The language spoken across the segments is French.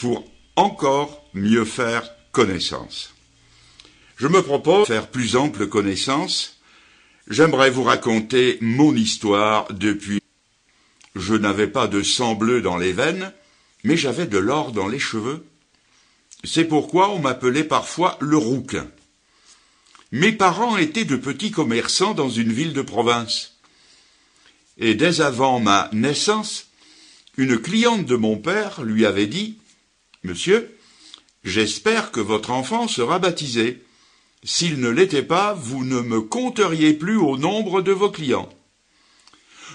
pour encore mieux faire connaissance. Je me propose de faire plus ample connaissance. J'aimerais vous raconter mon histoire depuis. Je n'avais pas de sang bleu dans les veines, mais j'avais de l'or dans les cheveux. C'est pourquoi on m'appelait parfois le rouquin. Mes parents étaient de petits commerçants dans une ville de province. Et dès avant ma naissance, une cliente de mon père lui avait dit « Monsieur, j'espère que votre enfant sera baptisé. S'il ne l'était pas, vous ne me compteriez plus au nombre de vos clients. »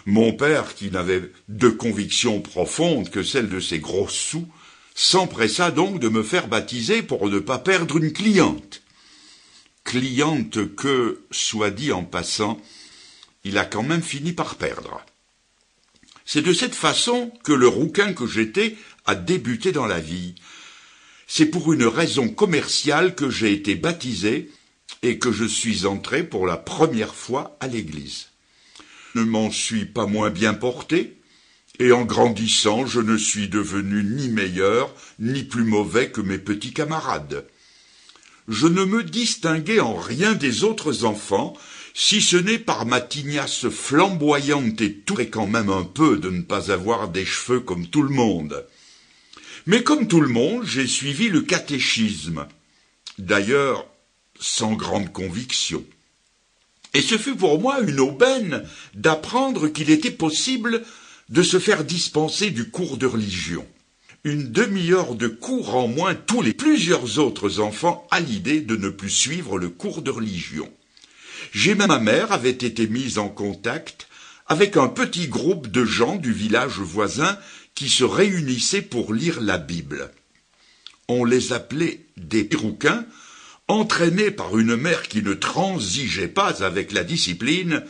Mon père, qui n'avait de conviction profonde que celle de ses gros sous, s'empressa donc de me faire baptiser pour ne pas perdre une cliente. Cliente que, soit dit en passant, il a quand même fini par perdre. C'est de cette façon que le rouquin que j'étais a débuté dans la vie. C'est pour une raison commerciale que j'ai été baptisé et que je suis entré pour la première fois à l'église. Je ne m'en suis pas moins bien porté, et en grandissant, je ne suis devenu ni meilleur, ni plus mauvais que mes petits camarades. Je ne me distinguais en rien des autres enfants, si ce n'est par ma tignasse flamboyante et tout, et quand même un peu de ne pas avoir des cheveux comme tout le monde. Mais comme tout le monde, j'ai suivi le catéchisme, d'ailleurs sans grande conviction. Et ce fut pour moi une aubaine d'apprendre qu'il était possible de se faire dispenser du cours de religion. Une demi-heure de cours en moins, tous les plusieurs autres enfants à l'idée de ne plus suivre le cours de religion. Ma mère avait été mise en contact avec un petit groupe de gens du village voisin qui se réunissaient pour lire la Bible. On les appelait des rouquins, entraînés par une mère qui ne transigeait pas avec la discipline,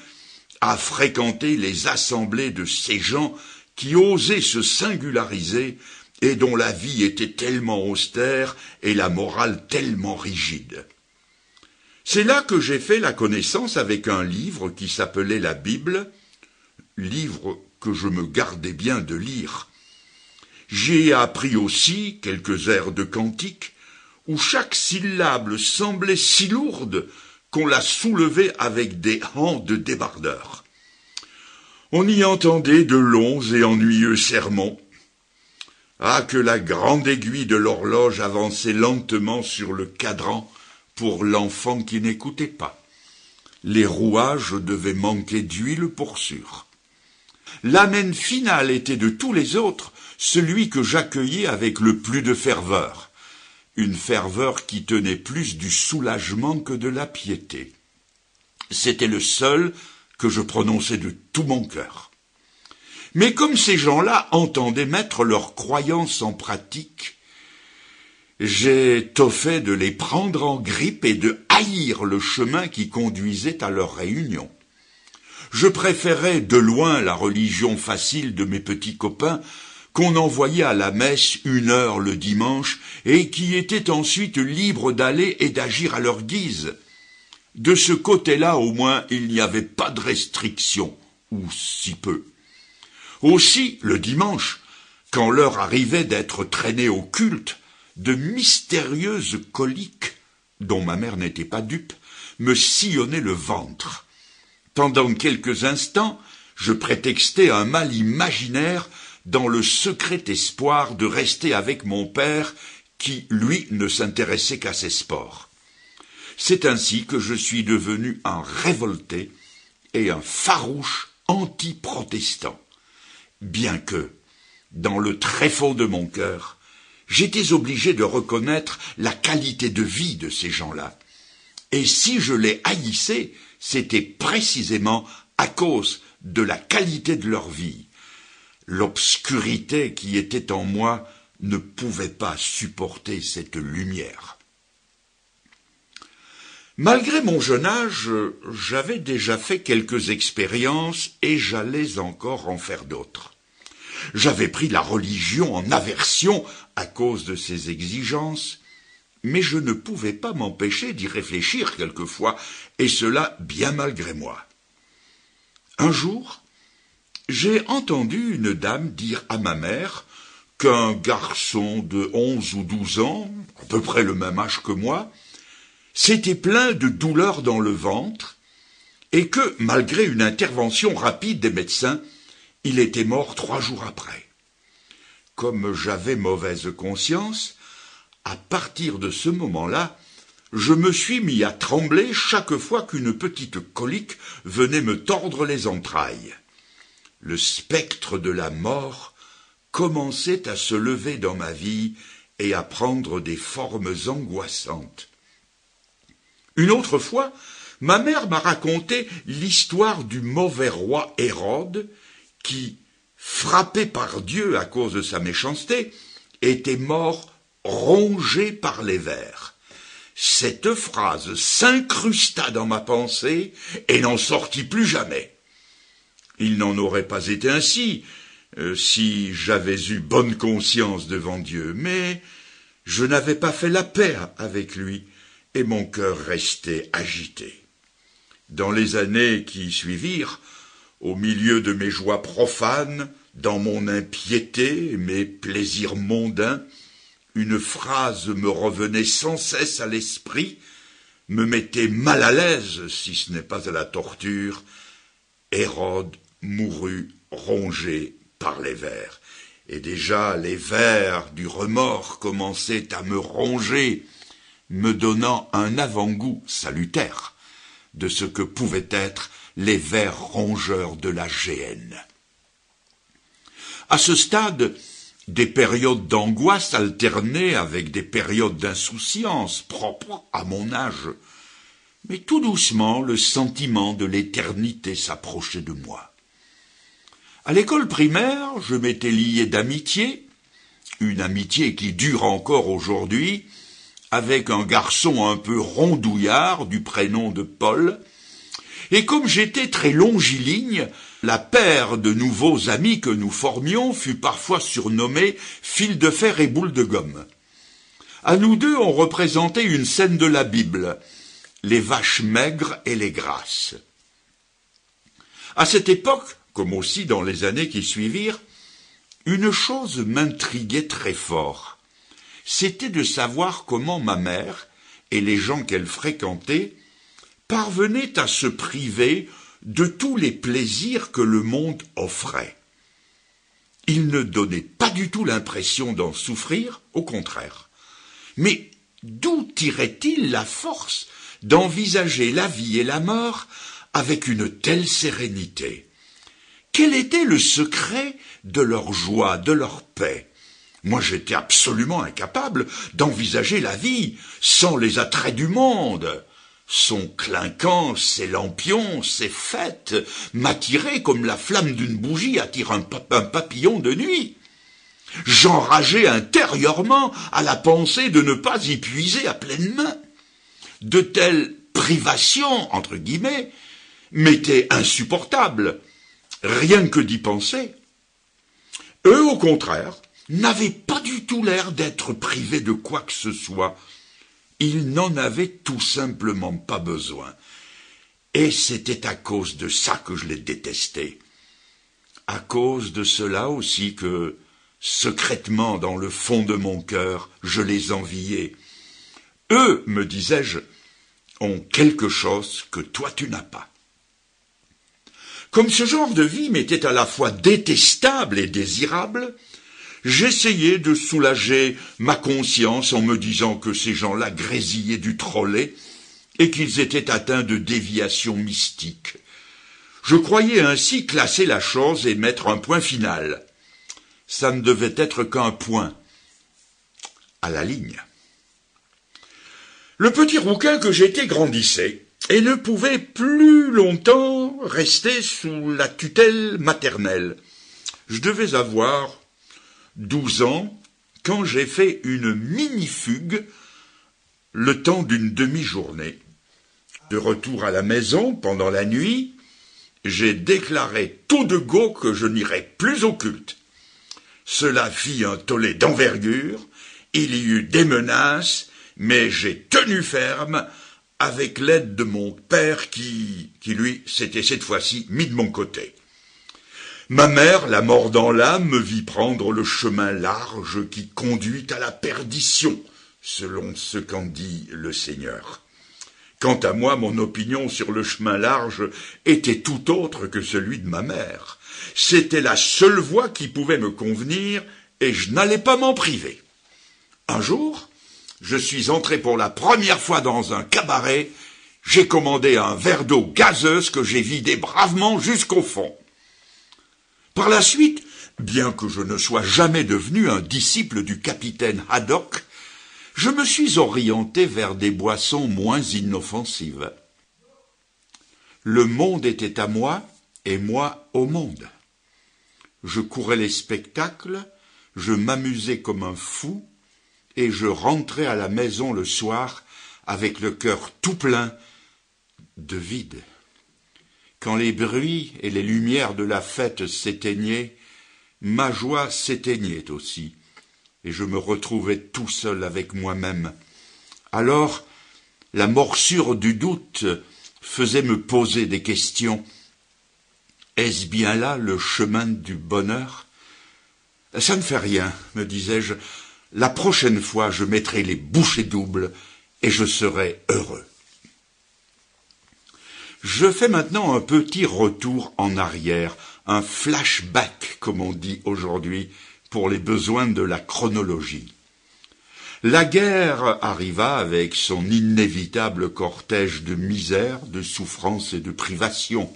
à fréquenter les assemblées de ces gens qui osaient se singulariser et dont la vie était tellement austère et la morale tellement rigide. C'est là que j'ai fait la connaissance avec un livre qui s'appelait la Bible, livre que je me gardais bien de lire. J'y ai appris aussi quelques airs de cantique, où chaque syllabe semblait si lourde qu'on la soulevait avec des hants de débardeur. On y entendait de longs et ennuyeux sermons. Ah, que la grande aiguille de l'horloge avançait lentement sur le cadran pour l'enfant qui n'écoutait pas. Les rouages devaient manquer d'huile pour sûr. L'amen final était de tous les autres celui que j'accueillais avec le plus de ferveur. Une ferveur qui tenait plus du soulagement que de la piété. C'était le seul que je prononçais de tout mon cœur. Mais comme ces gens-là entendaient mettre leur croyance en pratique, j'ai toffé de les prendre en grippe et de haïr le chemin qui conduisait à leur réunion. Je préférais de loin la religion facile de mes petits copains qu'on envoyait à la messe 1 heure le dimanche et qui étaient ensuite libres d'aller et d'agir à leur guise. De ce côté-là, au moins, il n'y avait pas de restriction, ou si peu. Aussi, le dimanche, quand l'heure arrivait d'être traîné au culte, de mystérieuses coliques, dont ma mère n'était pas dupe, me sillonnaient le ventre. Pendant quelques instants, je prétextais un mal imaginaire dans le secret espoir de rester avec mon père qui, lui, ne s'intéressait qu'à ses sports. C'est ainsi que je suis devenu un révolté et un farouche anti-protestant, bien que, dans le tréfonds de mon cœur, j'étais obligé de reconnaître la qualité de vie de ces gens-là. Et si je les haïssais, c'était précisément à cause de la qualité de leur vie. L'obscurité qui était en moi ne pouvait pas supporter cette lumière. Malgré mon jeune âge, j'avais déjà fait quelques expériences et j'allais encore en faire d'autres. J'avais pris la religion en aversion à cause de ses exigences, mais je ne pouvais pas m'empêcher d'y réfléchir quelquefois, et cela bien malgré moi. Un jour, j'ai entendu une dame dire à ma mère qu'un garçon de 11 ou 12 ans, à peu près le même âge que moi, s'était plaint de douleurs dans le ventre et que, malgré une intervention rapide des médecins, il était mort 3 jours après. Comme j'avais mauvaise conscience, à partir de ce moment-là, je me suis mis à trembler chaque fois qu'une petite colique venait me tordre les entrailles. Le spectre de la mort commençait à se lever dans ma vie et à prendre des formes angoissantes. Une autre fois, ma mère m'a raconté l'histoire du mauvais roi Hérode qui, frappé par Dieu à cause de sa méchanceté, était mort rongé par les vers. Cette phrase s'incrusta dans ma pensée et n'en sortit plus jamais. Il n'en aurait pas été ainsi si j'avais eu bonne conscience devant Dieu, mais je n'avais pas fait la paix avec lui et mon cœur restait agité. Dans les années qui suivirent, au milieu de mes joies profanes, dans mon impiété et mes plaisirs mondains, une phrase me revenait sans cesse à l'esprit, me mettait mal à l'aise, si ce n'est pas à la torture. Hérode mourut rongé par les vers. Et déjà les vers du remords commençaient à me ronger, me donnant un avant-goût salutaire de ce que pouvaient être les vers rongeurs de la géhenne. À ce stade, des périodes d'angoisse alternaient avec des périodes d'insouciance propres à mon âge. Mais tout doucement, le sentiment de l'éternité s'approchait de moi. À l'école primaire, je m'étais lié d'amitié, une amitié qui dure encore aujourd'hui, avec un garçon un peu rondouillard du prénom de Paul, et comme j'étais très longiligne, la paire de nouveaux amis que nous formions fut parfois surnommée fil de fer et boule de gomme. À nous deux, on représentait une scène de la Bible, les vaches maigres et les grasses. À cette époque, comme aussi dans les années qui suivirent, une chose m'intriguait très fort. C'était de savoir comment ma mère et les gens qu'elle fréquentait parvenaient à se priver de tous les plaisirs que le monde offrait. Ils ne donnaient pas du tout l'impression d'en souffrir, au contraire. Mais d'où tiraient-ils la force d'envisager la vie et la mort avec une telle sérénité? Quel était le secret de leur joie, de leur paix? Moi, j'étais absolument incapable d'envisager la vie sans les attraits du monde. Son clinquant, ses lampions, ses fêtes m'attiraient comme la flamme d'une bougie attire un papillon de nuit. J'enrageais intérieurement à la pensée de ne pas y puiser à pleine main. De telles privations, entre guillemets, m'étaient insupportables, rien que d'y penser. Eux, au contraire, n'avaient pas du tout l'air d'être privés de quoi que ce soit. Ils n'en avaient tout simplement pas besoin. Et c'était à cause de ça que je les détestais. À cause de cela aussi que, secrètement dans le fond de mon cœur, je les enviais. Eux, me disais-je, ont quelque chose que toi tu n'as pas. Comme ce genre de vie m'était à la fois détestable et désirable, j'essayais de soulager ma conscience en me disant que ces gens-là grésillaient du trolley et qu'ils étaient atteints de déviations mystiques. Je croyais ainsi classer la chose et mettre un point final. Ça ne devait être qu'un point à la ligne. Le petit rouquin que j'étais grandissait et ne pouvait plus longtemps rester sous la tutelle maternelle. Je devais avoir 12 ans quand j'ai fait une mini-fugue le temps d'une demi-journée. De retour à la maison pendant la nuit, j'ai déclaré tout de go que je n'irais plus au culte. Cela fit un tollé d'envergure, il y eut des menaces, mais j'ai tenu ferme avec l'aide de mon père qui lui, s'était cette fois-ci mis de mon côté. Ma mère, la mort dans l'âme, me vit prendre le chemin large qui conduit à la perdition, selon ce qu'en dit le Seigneur. Quant à moi, mon opinion sur le chemin large était tout autre que celui de ma mère. C'était la seule voie qui pouvait me convenir et je n'allais pas m'en priver. Un jour, je suis entré pour la première fois dans un cabaret. J'ai commandé un verre d'eau gazeuse que j'ai vidé bravement jusqu'au fond. Par la suite, bien que je ne sois jamais devenu un disciple du capitaine Haddock, je me suis orienté vers des boissons moins inoffensives. Le monde était à moi et moi au monde. Je courais les spectacles, je m'amusais comme un fou et je rentrais à la maison le soir avec le cœur tout plein de vide. Quand les bruits et les lumières de la fête s'éteignaient, ma joie s'éteignait aussi, et je me retrouvais tout seul avec moi-même. Alors, la morsure du doute faisait me poser des questions. Est-ce bien là le chemin du bonheur? Ça ne fait rien, me disais-je. La prochaine fois, je mettrai les bouchées doubles et je serai heureux. Je fais maintenant un petit retour en arrière, un flashback, comme on dit aujourd'hui, pour les besoins de la chronologie. La guerre arriva avec son inévitable cortège de misère, de souffrance et de privation.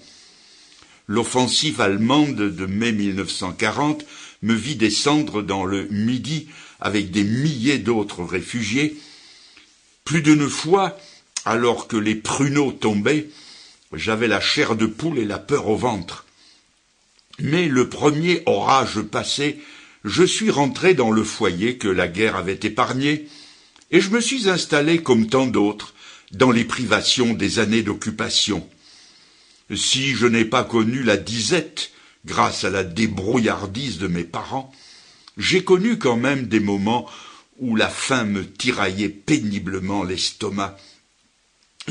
L'offensive allemande de mai 1940 me vit descendre dans le Midi avec des milliers d'autres réfugiés. Plus d'une fois, alors que les pruneaux tombaient, j'avais la chair de poule et la peur au ventre. Mais le premier orage passé, je suis rentré dans le foyer que la guerre avait épargné, et je me suis installé comme tant d'autres, dans les privations des années d'occupation. Si je n'ai pas connu la disette, grâce à la débrouillardise de mes parents, j'ai connu quand même des moments où la faim me tiraillait péniblement l'estomac.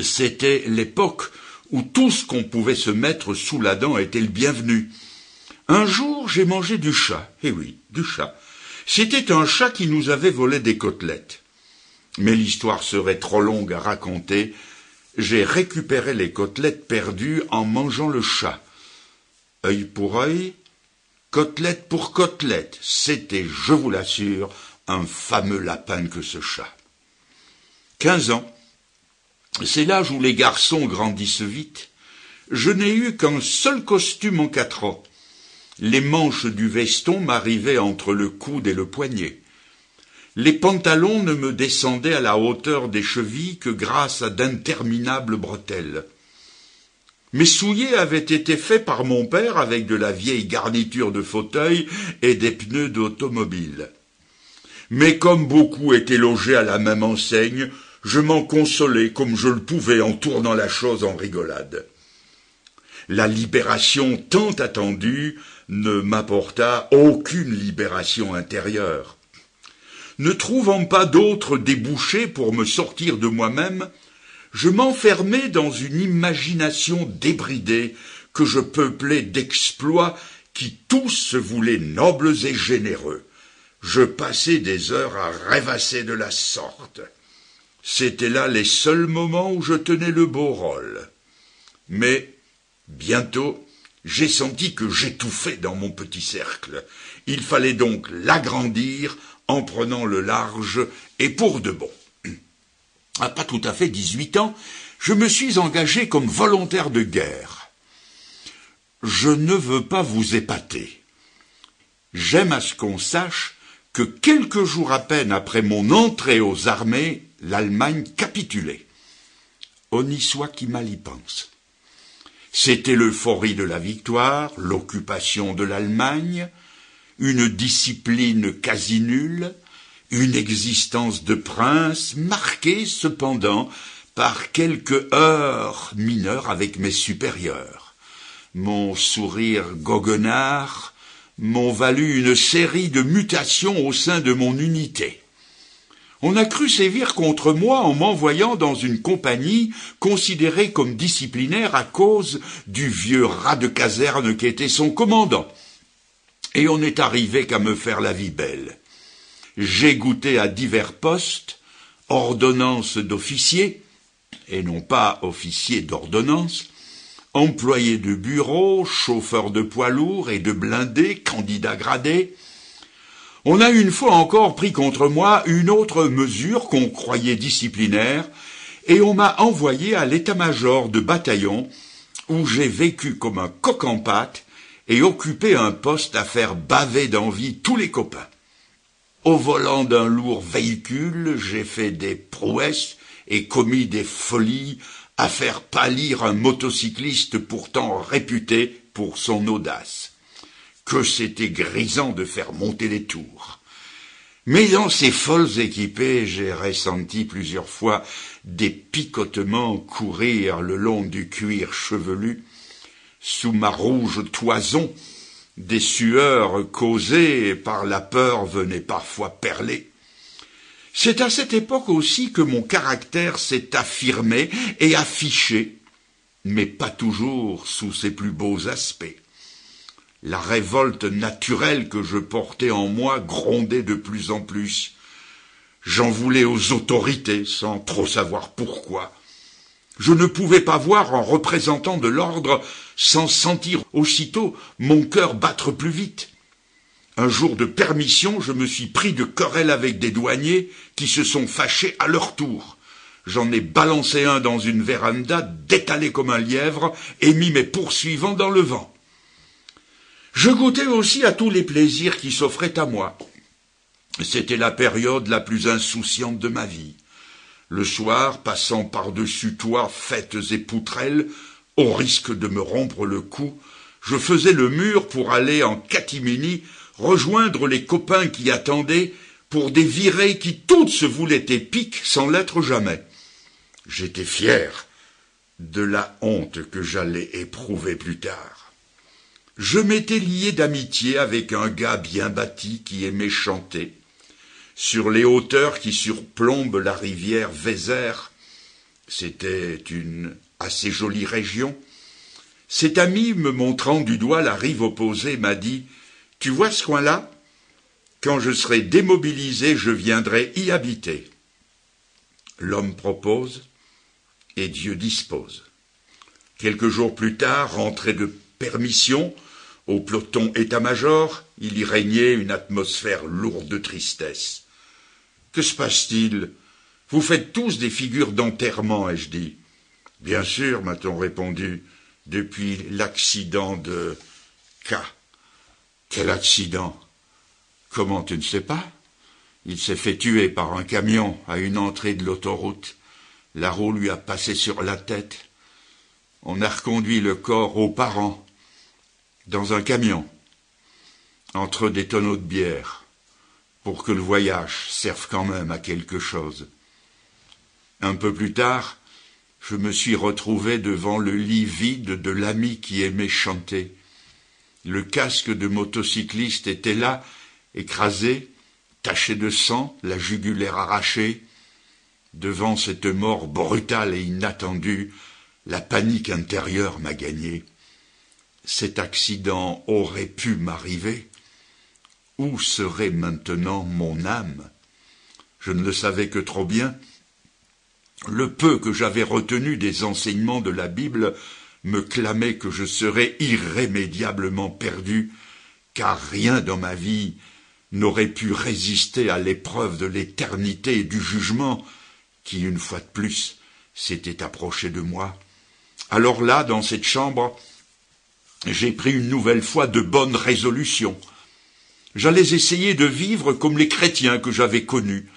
C'était l'époque où tout ce qu'on pouvait se mettre sous la dent était le bienvenu. Un jour, j'ai mangé du chat. Eh oui, du chat. C'était un chat qui nous avait volé des côtelettes. Mais l'histoire serait trop longue à raconter. J'ai récupéré les côtelettes perdues en mangeant le chat. Œil pour œil, côtelette pour côtelette. C'était, je vous l'assure, un fameux lapin que ce chat. 15 ans. C'est l'âge où les garçons grandissent vite. Je n'ai eu qu'un seul costume en 4 ans. Les manches du veston m'arrivaient entre le coude et le poignet. Les pantalons ne me descendaient à la hauteur des chevilles que grâce à d'interminables bretelles. Mes souliers avaient été faits par mon père avec de la vieille garniture de fauteuil et des pneus d'automobile. Mais comme beaucoup étaient logés à la même enseigne, je m'en consolais comme je le pouvais en tournant la chose en rigolade. La libération tant attendue ne m'apporta aucune libération intérieure. Ne trouvant pas d'autres débouchés pour me sortir de moi-même, je m'enfermais dans une imagination débridée que je peuplais d'exploits qui tous se voulaient nobles et généreux. Je passais des heures à rêvasser de la sorte. C'étaient là les seuls moments où je tenais le beau rôle. Mais, bientôt, j'ai senti que j'étouffais dans mon petit cercle. Il fallait donc l'agrandir en prenant le large et pour de bon. À pas tout à fait 18 ans, je me suis engagé comme volontaire de guerre. Je ne veux pas vous épater. J'aime à ce qu'on sache que quelques jours à peine après mon entrée aux armées, l'Allemagne capitulait. On y soit qui mal y pense. C'était l'euphorie de la victoire, l'occupation de l'Allemagne, une discipline quasi nulle, une existence de prince marquée cependant par quelques heurts mineurs avec mes supérieurs. Mon sourire goguenard m'ont valu une série de mutations au sein de mon unité. On a cru sévir contre moi en m'envoyant dans une compagnie considérée comme disciplinaire à cause du vieux rat de caserne qu'était son commandant. et on n'est arrivé qu'à me faire la vie belle. J'ai goûté à divers postes, ordonnances d'officier, et non pas officier d'ordonnance, employé de bureau, chauffeur de poids lourds et de blindés, candidat gradé. On a une fois encore pris contre moi une autre mesure qu'on croyait disciplinaire, et on m'a envoyé à l'état-major de bataillon, où j'ai vécu comme un coq en pâte et occupé un poste à faire baver d'envie tous les copains. Au volant d'un lourd véhicule, j'ai fait des prouesses et commis des folies à faire pâlir un motocycliste pourtant réputé pour son audace. Que c'était grisant de faire monter les tours. Mais dans ces folles équipées, j'ai ressenti plusieurs fois des picotements courir le long du cuir chevelu. Sous ma rouge toison, des sueurs causées par la peur venaient parfois perler. C'est à cette époque aussi que mon caractère s'est affirmé et affiché, mais pas toujours sous ses plus beaux aspects. La révolte naturelle que je portais en moi grondait de plus en plus. J'en voulais aux autorités, sans trop savoir pourquoi. Je ne pouvais pas voir un représentant de l'ordre sans sentir aussitôt mon cœur battre plus vite. Un jour de permission, je me suis pris de querelle avec des douaniers qui se sont fâchés à leur tour. J'en ai balancé un dans une véranda, détalé comme un lièvre, et mis mes poursuivants dans le vent. Je goûtais aussi à tous les plaisirs qui s'offraient à moi. C'était la période la plus insouciante de ma vie. Le soir, passant par-dessus toits, fêtes et poutrelles, au risque de me rompre le cou, je faisais le mur pour aller en catimini rejoindre les copains qui attendaient pour des virées qui toutes se voulaient épiques sans l'être jamais. J'étais fier de la honte que j'allais éprouver plus tard. Je m'étais lié d'amitié avec un gars bien bâti qui aimait chanter. Sur les hauteurs qui surplombent la rivière Vézère, c'était une assez jolie région. Cet ami, me montrant du doigt la rive opposée, m'a dit « Tu vois ce coin-là ? Quand je serai démobilisé, je viendrai y habiter. » L'homme propose et Dieu dispose. Quelques jours plus tard, rentré de permission, au peloton état-major, il y régnait une atmosphère lourde de tristesse. « Que se passe-t-il ? Vous faites tous des figures d'enterrement, ai-je dit. »« Bien sûr, m'a-t-on répondu, depuis l'accident de K. »« Quel accident ? Comment, tu ne sais pas ? Il s'est fait tuer par un camion à une entrée de l'autoroute. La roue lui a passé sur la tête. On a reconduit le corps aux parents, dans un camion, entre des tonneaux de bière, pour que le voyage serve quand même à quelque chose. Un peu plus tard, je me suis retrouvé devant le lit vide de l'ami qui aimait chanter. Le casque de motocycliste était là, écrasé, taché de sang, la jugulaire arrachée. Devant cette mort brutale et inattendue, la panique intérieure m'a gagné. Cet accident aurait pu m'arriver. Où serait maintenant mon âme ? Je ne le savais que trop bien. Le peu que j'avais retenu des enseignements de la Bible me clamait que je serais irrémédiablement perdu, car rien dans ma vie n'aurait pu résister à l'épreuve de l'éternité et du jugement qui, une fois de plus, s'était approché de moi. Alors là, dans cette chambre, j'ai pris une nouvelle fois de bonnes résolutions. J'allais essayer de vivre comme les chrétiens que j'avais connus.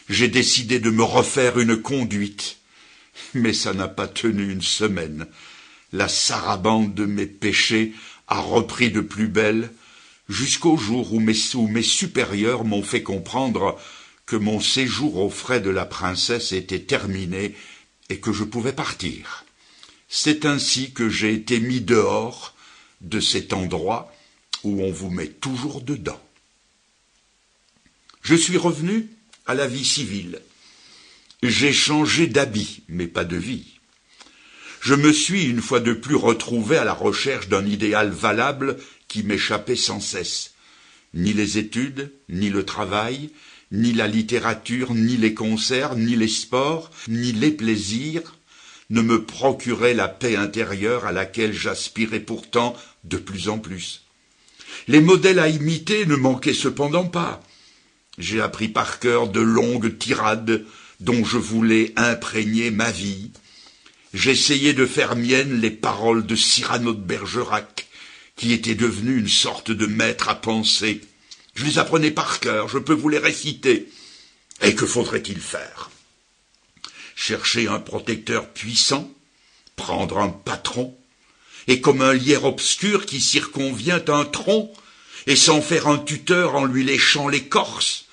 J'ai décidé de me refaire une conduite. Mais ça n'a pas tenu une semaine. La sarabande de mes péchés a repris de plus belle, jusqu'au jour où mes supérieurs m'ont fait comprendre que mon séjour aux frais de la princesse était terminé et que je pouvais partir. C'est ainsi que j'ai été mis dehors de cet endroit où on vous met toujours dedans. Je suis revenu à la vie civile. J'ai changé d'habit, mais pas de vie. Je me suis une fois de plus retrouvé à la recherche d'un idéal valable qui m'échappaient sans cesse. Ni les études, ni le travail, ni la littérature, ni les concerts, ni les sports, ni les plaisirs ne me procuraient la paix intérieure à laquelle j'aspirais pourtant de plus en plus. Les modèles à imiter ne manquaient cependant pas. J'ai appris par cœur de longues tirades dont je voulais imprégner ma vie. J'essayais de faire miennes les paroles de Cyrano de Bergerac, qui était devenu une sorte de maître à penser. Je les apprenais par cœur, je peux vous les réciter. Et que faudrait-il faire? Chercher un protecteur puissant, prendre un patron, et comme un lierre obscur qui circonvient un tronc, et s'en faire un tuteur en lui léchant l'écorce,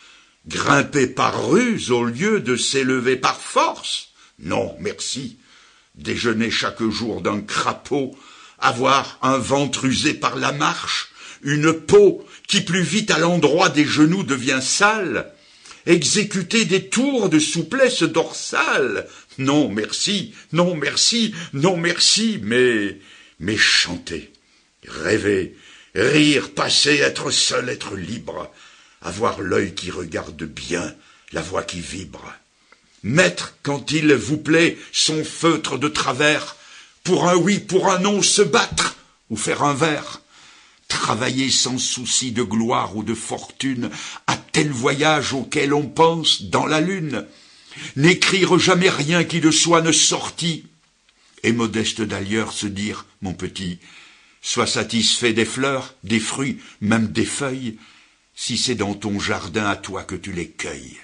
grimper par ruse au lieu de s'élever par force? Non, merci. Déjeuner chaque jour d'un crapaud, avoir un ventre usé par la marche, une peau qui plus vite à l'endroit des genoux devient sale, exécuter des tours de souplesse dorsale. Non, merci, non, merci, non, merci, mais chanter, rêver, rire, passer, être seul, être libre, avoir l'œil qui regarde bien, la voix qui vibre. Mettre, quand il vous plaît, son feutre de travers, pour un oui, pour un non, se battre, ou faire un vers. Travailler sans souci de gloire ou de fortune, à tel voyage auquel on pense dans la lune. N'écrire jamais rien qui de soi ne sortit. Et modeste d'ailleurs se dire, mon petit, sois satisfait des fleurs, des fruits, même des feuilles, si c'est dans ton jardin à toi que tu les cueilles.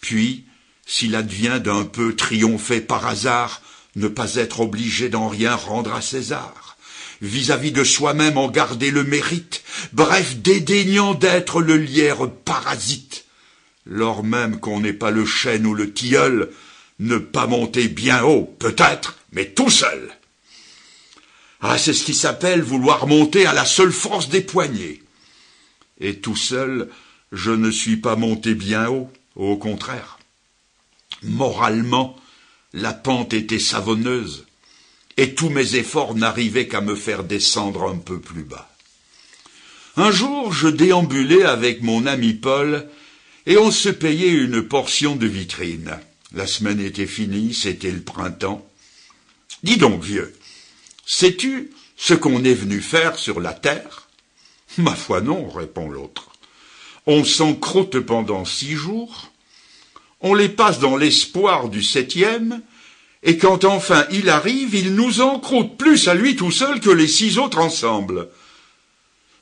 Puis, s'il advient d'un peu triompher par hasard, ne pas être obligé d'en rien rendre à César, vis-à-vis de soi-même en garder le mérite, bref, dédaignant d'être le lierre parasite, lors même qu'on n'est pas le chêne ou le tilleul, ne pas monter bien haut, peut-être, mais tout seul. Ah, c'est ce qui s'appelle vouloir monter à la seule force des poignets. Et tout seul, je ne suis pas monté bien haut, au contraire. Moralement, la pente était savonneuse, et tous mes efforts n'arrivaient qu'à me faire descendre un peu plus bas. Un jour, je déambulais avec mon ami Paul, et on se payait une portion de vitrine. La semaine était finie, c'était le printemps. Dis donc, vieux, sais-tu ce qu'on est venu faire sur la terre? Ma foi non, répond l'autre. On s'encroute pendant 6 jours, on les passe dans l'espoir du 7e, et quand enfin il arrive, il nous encroute plus à lui tout seul que les 6 autres ensemble.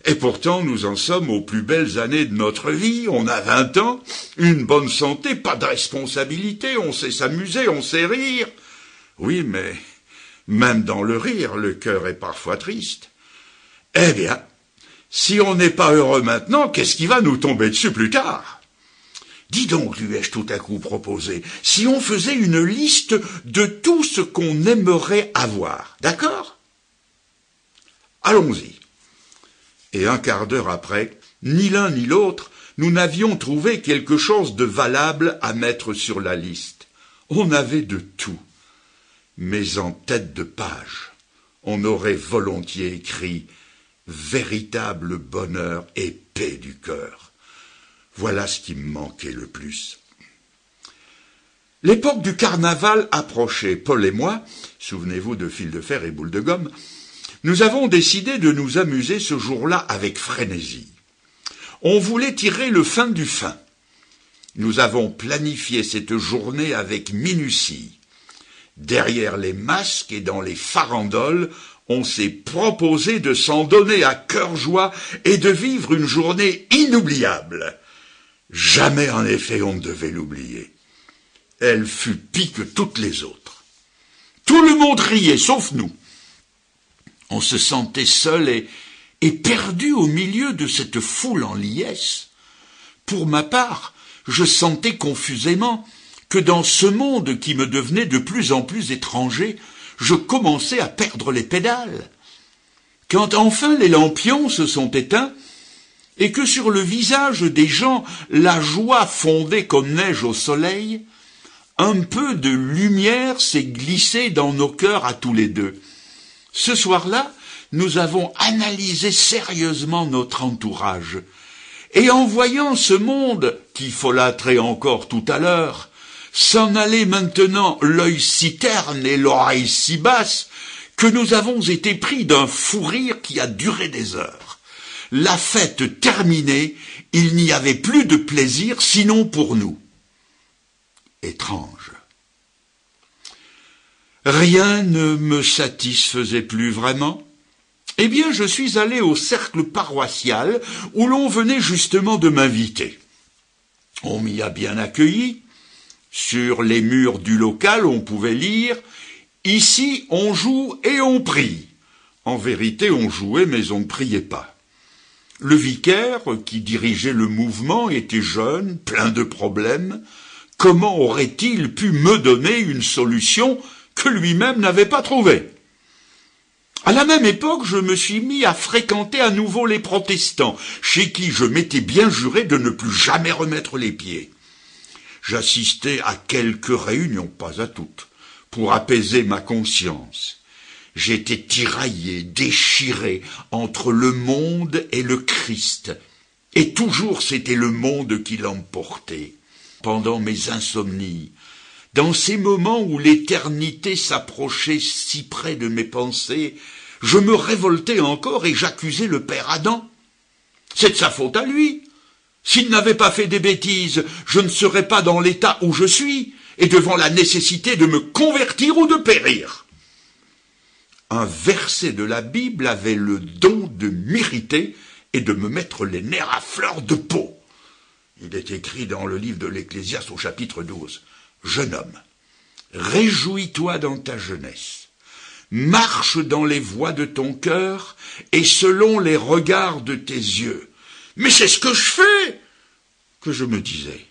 Et pourtant, nous en sommes aux plus belles années de notre vie, on a 20 ans, une bonne santé, pas de responsabilité, on sait s'amuser, on sait rire. Oui, mais même dans le rire, le cœur est parfois triste. Eh bien, si on n'est pas heureux maintenant, qu'est-ce qui va nous tomber dessus plus tard? Dis donc, lui ai-je tout à coup proposé, si on faisait une liste de tout ce qu'on aimerait avoir, d'accord? Allons-y. Et un quart d'heure après, ni l'un ni l'autre, nous n'avions trouvé quelque chose de valable à mettre sur la liste. On avait de tout. Mais en tête de page, on aurait volontiers écrit « Véritable bonheur et paix du cœur ». Voilà ce qui me manquait le plus. L'époque du carnaval approchait. Paul et moi, souvenez-vous de fil de fer et boule de gomme, nous avons décidé de nous amuser ce jour-là avec frénésie. On voulait tirer le fin du fin. Nous avons planifié cette journée avec minutie. Derrière les masques et dans les farandoles, on s'est proposé de s'en donner à cœur joie et de vivre une journée inoubliable. Jamais, en effet, on ne devait l'oublier. Elle fut pire que toutes les autres. Tout le monde riait, sauf nous. On se sentait seul et perdu au milieu de cette foule en liesse. Pour ma part, je sentais confusément que dans ce monde qui me devenait de plus en plus étranger, je commençais à perdre les pédales. Quand enfin les lampions se sont éteints, et que sur le visage des gens la joie fondait comme neige au soleil, un peu de lumière s'est glissée dans nos cœurs à tous les deux. Ce soir-là, nous avons analysé sérieusement notre entourage. Et en voyant ce monde, qui folâtrait encore tout à l'heure, s'en aller maintenant l'œil si terne et l'oreille si basse, que nous avons été pris d'un fou rire qui a duré des heures. La fête terminée, il n'y avait plus de plaisir sinon pour nous. Étrange. Rien ne me satisfaisait plus vraiment. Eh bien, je suis allé au cercle paroissial où l'on venait justement de m'inviter. On m'y a bien accueilli. Sur les murs du local, on pouvait lire « Ici, on joue et on prie ». En vérité, on jouait, mais on ne priait pas. Le vicaire, qui dirigeait le mouvement, était jeune, plein de problèmes. Comment aurait-il pu me donner une solution que lui-même n'avait pas trouvée? À la même époque, je me suis mis à fréquenter à nouveau les protestants, chez qui je m'étais bien juré de ne plus jamais remettre les pieds. J'assistais à quelques réunions, pas à toutes, pour apaiser ma conscience. J'étais tiraillé, déchiré entre le monde et le Christ, et toujours c'était le monde qui l'emportait. Pendant mes insomnies, dans ces moments où l'éternité s'approchait si près de mes pensées, je me révoltais encore et j'accusais le père Adam. C'est de sa faute à lui. S'il n'avait pas fait des bêtises, je ne serais pas dans l'état où je suis et devant la nécessité de me convertir ou de périr. Un verset de la Bible avait le don de m'irriter et de me mettre les nerfs à fleur de peau. Il est écrit dans le livre de l'Ecclésiaste au chapitre 12. « Jeune homme, réjouis-toi dans ta jeunesse, marche dans les voies de ton cœur et selon les regards de tes yeux. » Mais c'est ce que je fais, que je me disais.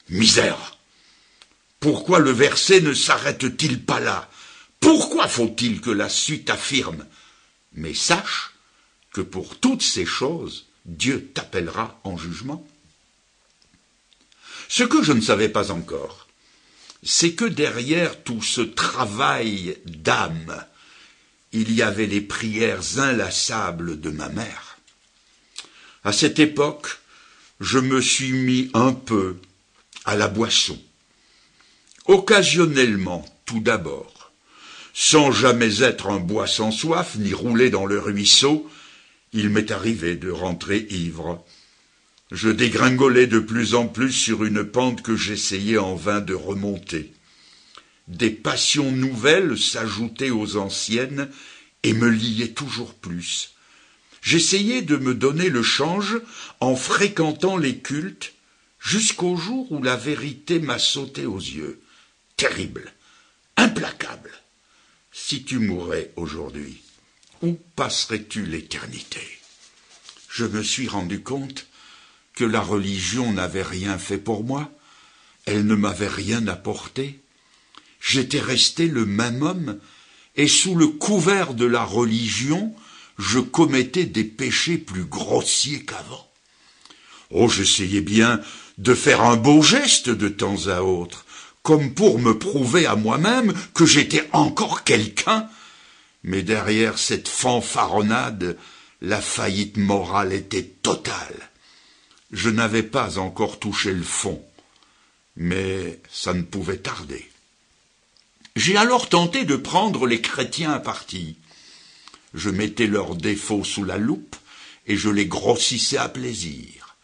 Misère! Pourquoi le verset ne s'arrête-t-il pas là? Pourquoi faut-il que la suite affirme? Mais sache que pour toutes ces choses, Dieu t'appellera en jugement. Ce que je ne savais pas encore, c'est que derrière tout ce travail d'âme, il y avait les prières inlassables de ma mère. À cette époque, je me suis mis un peu à la boisson. Occasionnellement, tout d'abord, sans jamais être un bois sans soif, ni rouler dans le ruisseau, il m'est arrivé de rentrer ivre. Je dégringolais de plus en plus sur une pente que j'essayais en vain de remonter. Des passions nouvelles s'ajoutaient aux anciennes et me liaient toujours plus. J'essayais de me donner le change en fréquentant les cultes jusqu'au jour où la vérité m'a sauté aux yeux. Terrible, implacable. Si tu mourais aujourd'hui, où passerais-tu l'éternité? Je me suis rendu compte que la religion n'avait rien fait pour moi, elle ne m'avait rien apporté. J'étais resté le même homme, et sous le couvert de la religion, je commettais des péchés plus grossiers qu'avant. Oh, j'essayais bien de faire un beau geste de temps à autre, comme pour me prouver à moi-même que j'étais encore quelqu'un, mais derrière cette fanfaronnade, la faillite morale était totale. Je n'avais pas encore touché le fond, mais ça ne pouvait tarder. J'ai alors tenté de prendre les chrétiens à partie. Je mettais leurs défauts sous la loupe et je les grossissais à plaisir.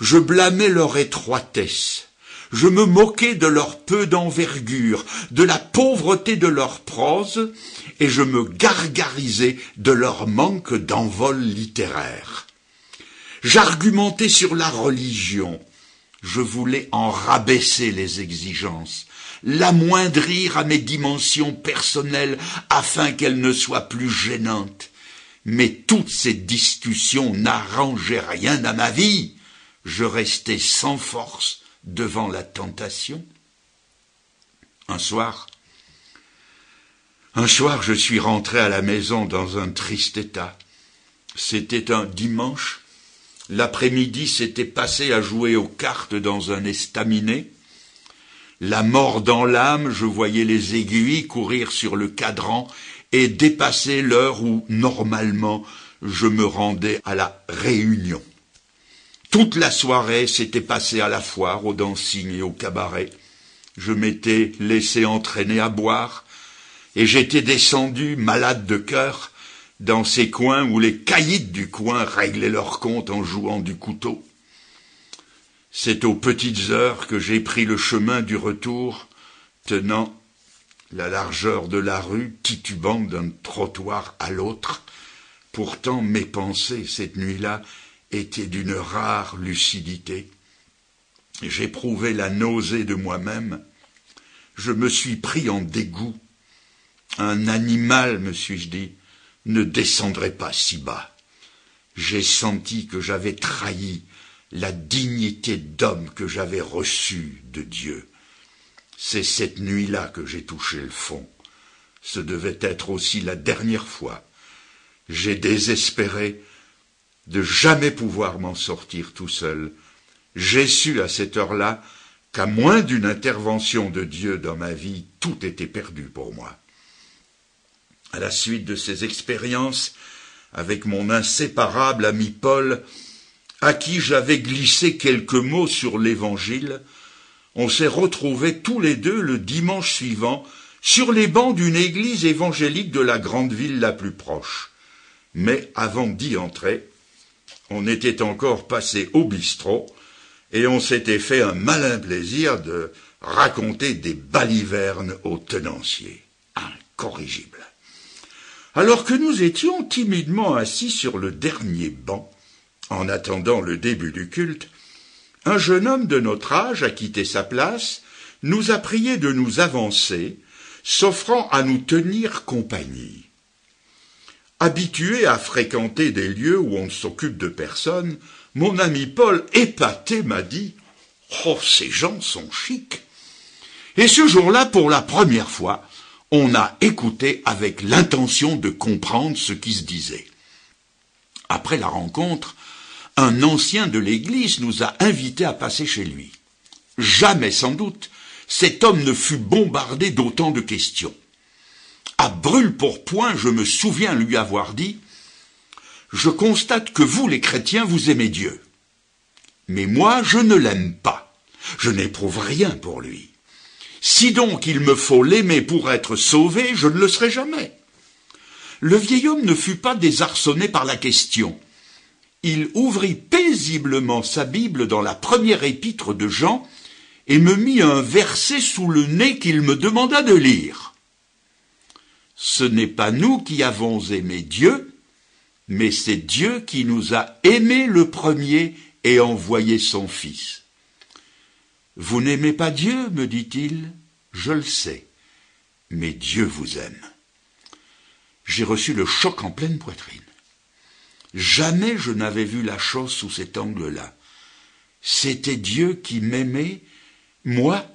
Je blâmais leur étroitesse. Je me moquais de leur peu d'envergure, de la pauvreté de leur prose, et je me gargarisais de leur manque d'envol littéraire. J'argumentais sur la religion. Je voulais en rabaisser les exigences, l'amoindrir à mes dimensions personnelles afin qu'elles ne soient plus gênantes. Mais toutes ces discussions n'arrangeaient rien à ma vie. Je restais sans force devant la tentation. Un soir, je suis rentré à la maison dans un triste état. C'était un dimanche. L'après-midi s'était passé à jouer aux cartes dans un estaminet. La mort dans l'âme, je voyais les aiguilles courir sur le cadran et dépassé l'heure où, normalement, je me rendais à la réunion. Toute la soirée s'était passée à la foire, au dancing et au cabaret. Je m'étais laissé entraîner à boire, et j'étais descendu, malade de cœur, dans ces coins où les caïds du coin réglaient leurs comptes en jouant du couteau. C'est aux petites heures que j'ai pris le chemin du retour, tenant la largeur de la rue, titubant d'un trottoir à l'autre. Pourtant, mes pensées, cette nuit-là, étaient d'une rare lucidité. J'éprouvais la nausée de moi-même. Je me suis pris en dégoût. Un animal, me suis-je dit, ne descendrait pas si bas. J'ai senti que j'avais trahi la dignité d'homme que j'avais reçue de Dieu. C'est cette nuit-là que j'ai touché le fond. Ce devait être aussi la dernière fois. J'ai désespéré de jamais pouvoir m'en sortir tout seul. J'ai su à cette heure-là qu'à moins d'une intervention de Dieu dans ma vie, tout était perdu pour moi. À la suite de ces expériences, avec mon inséparable ami Paul, à qui j'avais glissé quelques mots sur l'Évangile, on s'est retrouvés tous les deux le dimanche suivant sur les bancs d'une église évangélique de la grande ville la plus proche. Mais avant d'y entrer, on était encore passé au bistrot et on s'était fait un malin plaisir de raconter des balivernes aux tenanciers. Incorrigible. Alors que nous étions timidement assis sur le dernier banc, en attendant le début du culte, un jeune homme de notre âge a quitté sa place, nous a prié de nous avancer, s'offrant à nous tenir compagnie. Habitué à fréquenter des lieux où on ne s'occupe de personne, mon ami Paul, épaté, m'a dit « Oh, ces gens sont chics !» Et ce jour-là, pour la première fois, on a écouté avec l'intention de comprendre ce qui se disait. Après la rencontre, un ancien de l'église nous a invités à passer chez lui. Jamais, sans doute, cet homme ne fut bombardé d'autant de questions. À brûle-pourpoint, je me souviens lui avoir dit « Je constate que vous, les chrétiens, vous aimez Dieu. Mais moi, je ne l'aime pas. Je n'éprouve rien pour lui. Si donc il me faut l'aimer pour être sauvé, je ne le serai jamais. » Le vieil homme ne fut pas désarçonné par la question. Il ouvrit paisiblement sa Bible dans la première épître de Jean et me mit un verset sous le nez qu'il me demanda de lire. « Ce n'est pas nous qui avons aimé Dieu, mais c'est Dieu qui nous a aimés le premier et envoyé son Fils. » « Vous n'aimez pas Dieu, me dit-il, je le sais, mais Dieu vous aime. » J'ai reçu le choc en pleine poitrine. Jamais je n'avais vu la chose sous cet angle-là. C'était Dieu qui m'aimait, moi,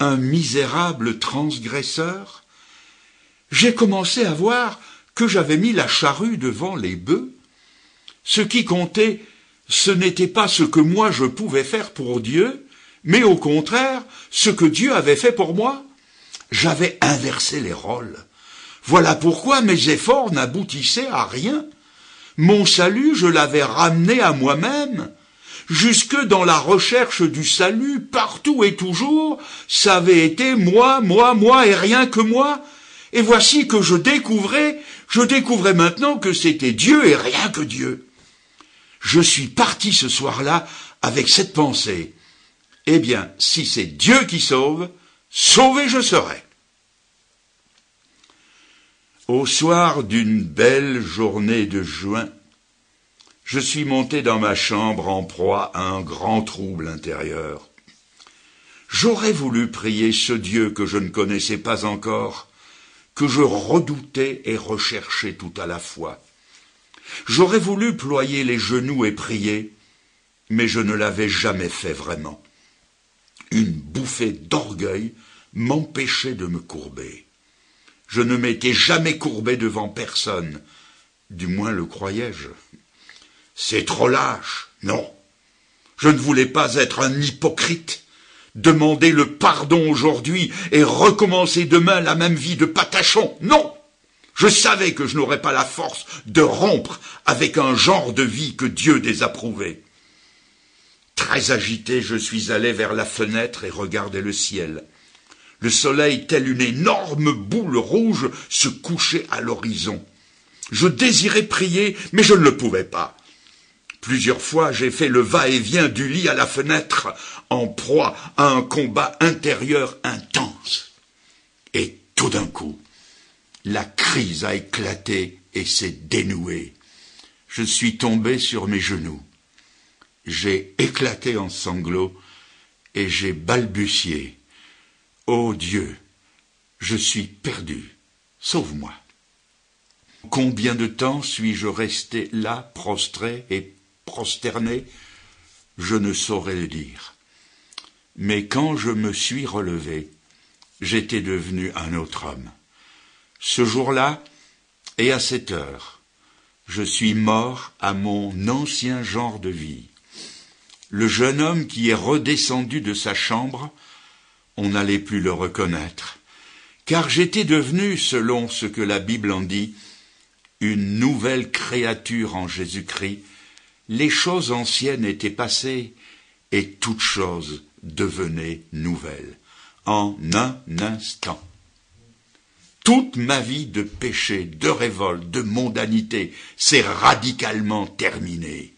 un misérable transgresseur. J'ai commencé à voir que j'avais mis la charrue devant les bœufs. Ce qui comptait, ce n'était pas ce que moi je pouvais faire pour Dieu, mais au contraire, ce que Dieu avait fait pour moi. J'avais inversé les rôles. Voilà pourquoi mes efforts n'aboutissaient à rien. Mon salut, je l'avais ramené à moi-même. Jusque dans la recherche du salut, partout et toujours, ça avait été moi et rien que moi. Et voici que je découvrais maintenant que c'était Dieu et rien que Dieu. Je suis parti ce soir-là avec cette pensée. Eh bien, si c'est Dieu qui sauve, sauvé je serai. Au soir d'une belle journée de juin, je suis monté dans ma chambre en proie à un grand trouble intérieur. J'aurais voulu prier ce Dieu que je ne connaissais pas encore, que je redoutais et recherchais tout à la fois. J'aurais voulu ployer les genoux et prier, mais je ne l'avais jamais fait vraiment. Une bouffée d'orgueil m'empêchait de me courber. Je ne m'étais jamais courbé devant personne, du moins le croyais-je. C'est trop lâche, non. Je ne voulais pas être un hypocrite, demander le pardon aujourd'hui et recommencer demain la même vie de patachon, non. Je savais que je n'aurais pas la force de rompre avec un genre de vie que Dieu désapprouvait. Très agité, je suis allé vers la fenêtre et regardais le ciel. Le soleil, tel une énorme boule rouge, se couchait à l'horizon. Je désirais prier, mais je ne le pouvais pas. Plusieurs fois, j'ai fait le va-et-vient du lit à la fenêtre, en proie à un combat intérieur intense. Et tout d'un coup, la crise a éclaté et s'est dénouée. Je suis tombé sur mes genoux. J'ai éclaté en sanglots et j'ai balbutié. « Ô Dieu, je suis perdu, sauve-moi. » Combien de temps suis-je resté là, prostré et prosterné? Je ne saurais le dire. Mais quand je me suis relevé, j'étais devenu un autre homme. Ce jour-là, et à cette heure, je suis mort à mon ancien genre de vie. Le jeune homme qui est redescendu de sa chambre, on n'allait plus le reconnaître, car j'étais devenu, selon ce que la Bible en dit, une nouvelle créature en Jésus-Christ. Les choses anciennes étaient passées, et toutes choses devenaient nouvelles, en un instant. Toute ma vie de péché, de révolte, de mondanité s'est radicalement terminée.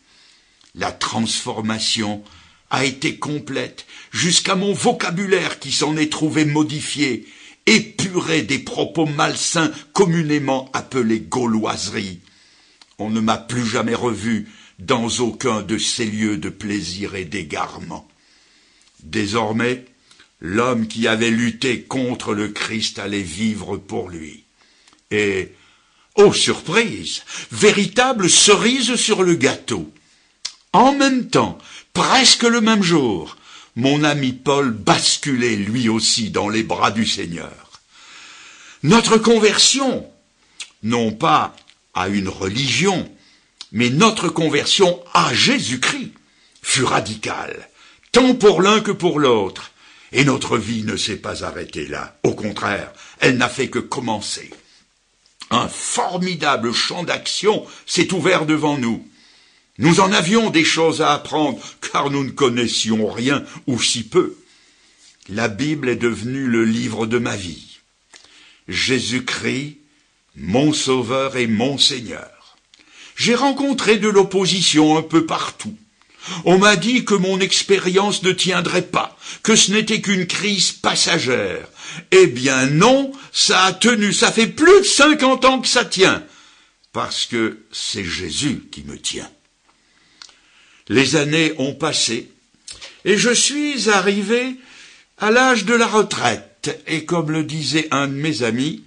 La transformation a été complète, jusqu'à mon vocabulaire qui s'en est trouvé modifié, épuré des propos malsains communément appelés gauloiseries. On ne m'a plus jamais revu dans aucun de ces lieux de plaisir et d'égarement. Désormais, l'homme qui avait lutté contre le Christ allait vivre pour lui. Et, oh surprise, véritable cerise sur le gâteau. En même temps, presque le même jour, mon ami Paul basculait lui aussi dans les bras du Seigneur. Notre conversion, non pas à une religion, mais notre conversion à Jésus-Christ fut radicale, tant pour l'un que pour l'autre. Et notre vie ne s'est pas arrêtée là. Au contraire, elle n'a fait que commencer. Un formidable champ d'action s'est ouvert devant nous. Nous en avions des choses à apprendre, car nous ne connaissions rien ou si peu. La Bible est devenue le livre de ma vie. Jésus-Christ, mon Sauveur et mon Seigneur. J'ai rencontré de l'opposition un peu partout. On m'a dit que mon expérience ne tiendrait pas, que ce n'était qu'une crise passagère. Eh bien non, ça a tenu, ça fait plus de 50 ans que ça tient, parce que c'est Jésus qui me tient. Les années ont passé, et je suis arrivé à l'âge de la retraite, et comme le disait un de mes amis,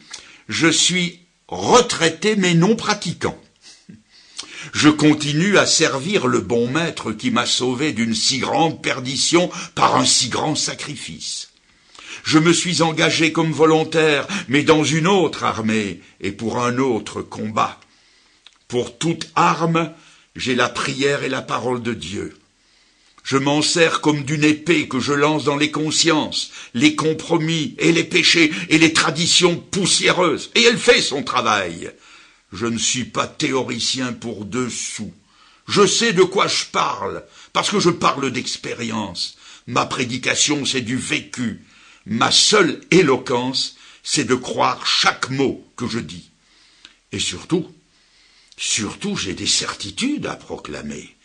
je suis retraité mais non pratiquant. Je continue à servir le bon maître qui m'a sauvé d'une si grande perdition par un si grand sacrifice. Je me suis engagé comme volontaire, mais dans une autre armée et pour un autre combat. Pour toute arme, j'ai la prière et la parole de Dieu. Je m'en sers comme d'une épée que je lance dans les consciences, les compromis et les péchés et les traditions poussiéreuses, et elle fait son travail. Je ne suis pas théoricien pour 2 sous. Je sais de quoi je parle, parce que je parle d'expérience. Ma prédication, c'est du vécu. Ma seule éloquence, c'est de croire chaque mot que je dis. Et surtout, j'ai des certitudes à proclamer.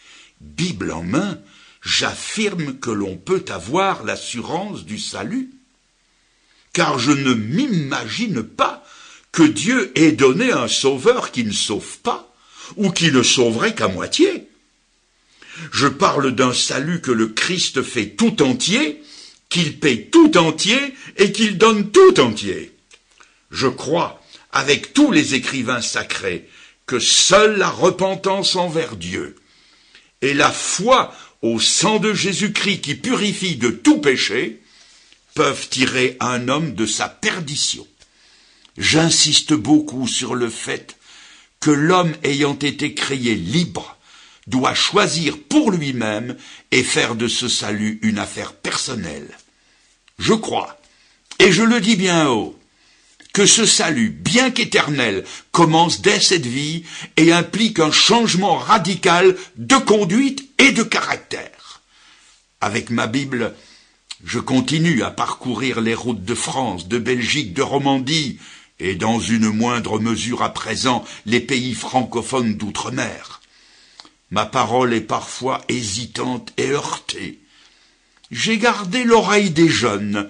Bible en main, j'affirme que l'on peut avoir l'assurance du salut. Car je ne m'imagine pas que Dieu ait donné un sauveur qui ne sauve pas, ou qui ne sauverait qu'à moitié. Je parle d'un salut que le Christ fait tout entier, qu'il paie tout entier et qu'il donne tout entier. Je crois, avec tous les écrivains sacrés, que seule la repentance envers Dieu et la foi au sang de Jésus-Christ qui purifie de tout péché peuvent tirer un homme de sa perdition. J'insiste beaucoup sur le fait que l'homme ayant été créé libre doit choisir pour lui-même et faire de ce salut une affaire personnelle. Je crois, et je le dis bien haut, que ce salut, bien qu'éternel, commence dès cette vie et implique un changement radical de conduite et de caractère. Avec ma Bible, je continue à parcourir les routes de France, de Belgique, de Romandie, et dans une moindre mesure à présent les pays francophones d'outre-mer. Ma parole est parfois hésitante et heurtée. J'ai gardé l'oreille des jeunes,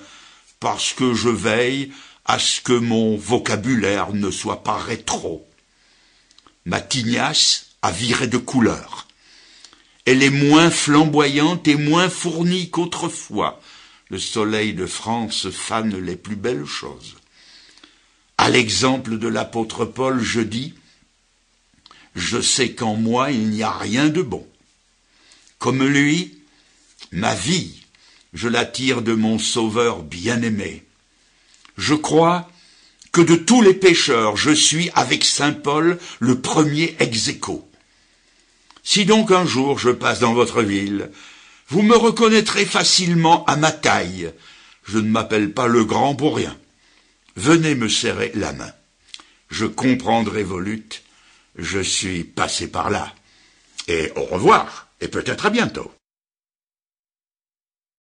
parce que je veille à ce que mon vocabulaire ne soit pas rétro. Ma tignasse a viré de couleur. Elle est moins flamboyante et moins fournie qu'autrefois. Le soleil de France fane les plus belles choses. À l'exemple de l'apôtre Paul, je dis « Je sais qu'en moi il n'y a rien de bon. Comme lui, ma vie, je la tire de mon Sauveur bien-aimé. Je crois que de tous les pécheurs, je suis, avec saint Paul, le premier ex-aequo. Si donc un jour je passe dans votre ville, vous me reconnaîtrez facilement à ma taille. Je ne m'appelle pas le grand pour rien. Venez me serrer la main. Je comprendrai vos luttes. Je suis passé par là. Et au revoir, et peut-être à bientôt.